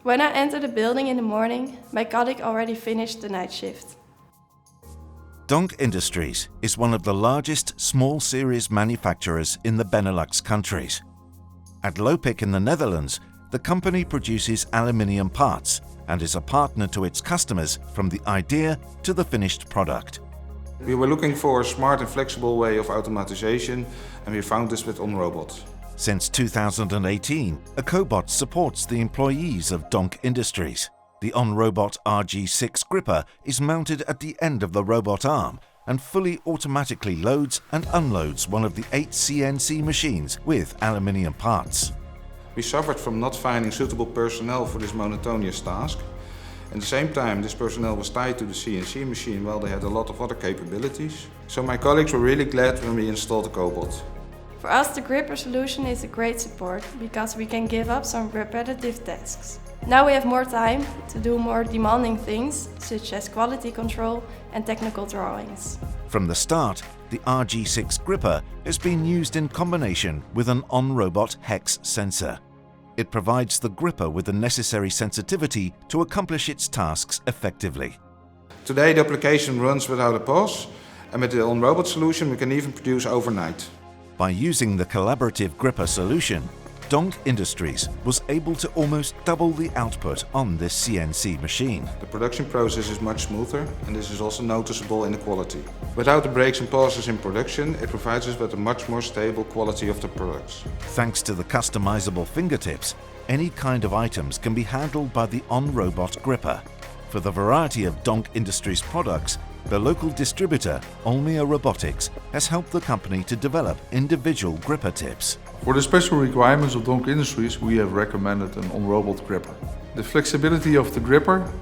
When I enter the building in the morning, my colleague already finished the night shift. Donk Industries is one of the largest small series manufacturers in the Benelux countries. At Lopik in the Netherlands, the company produces aluminium parts and is a partner to its customers from the idea to the finished product. We were looking for a smart and flexible way of automatization, and we found this with OnRobot. Since 2018, a cobot supports the employees of Donk Industries. The OnRobot RG6 gripper is mounted at the end of the robot arm and fully automatically loads and unloads one of the 8 CNC machines with aluminium parts. We suffered from not finding suitable personnel for this monotonous task. At the same time, this personnel was tied to the CNC machine while they had a lot of other capabilities. So my colleagues were really glad when we installed the cobot. For us, the gripper solution is a great support because we can give up some repetitive tasks. Now we have more time to do more demanding things, such as quality control and technical drawings. From the start, the RG6 gripper has been used in combination with an OnRobot hex sensor. It provides the gripper with the necessary sensitivity to accomplish its tasks effectively. Today the application runs without a pause, and with the OnRobot solution we can even produce overnight. By using the collaborative gripper solution, Donk Industries was able to almost double the output on this CNC machine. The production process is much smoother, and this is also noticeable in the quality. Without the breaks and pauses in production, it provides us with a much more stable quality of the products. Thanks to the customizable fingertips, any kind of items can be handled by the OnRobot gripper. For the variety of Donk Industries products, the local distributor, Olmia Robotics, has helped the company to develop individual gripper tips. For the special requirements of Donk Industries, we have recommended an OnRobot gripper. The flexibility of the gripper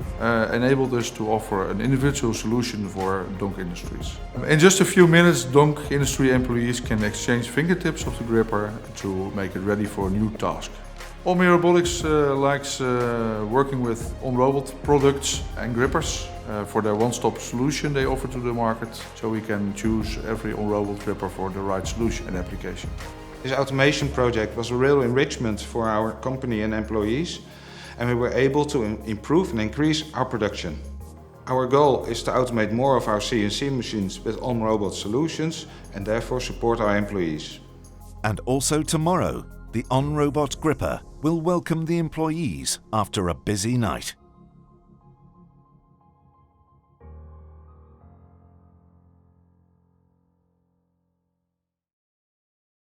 enabled us to offer an individual solution for Donk Industries. In just a few minutes, Donk Industry employees can exchange fingertips of the gripper to make it ready for a new task. Olmia Robotics likes working with OnRobot products and grippers for their one-stop solution they offer to the market, so we can choose every OnRobot gripper for the right solution and application. This automation project was a real enrichment for our company and employees, and we were able to improve and increase our production. Our goal is to automate more of our CNC machines with OnRobot solutions and therefore support our employees. And also tomorrow, the OnRobot gripper will welcome the employees after a busy night.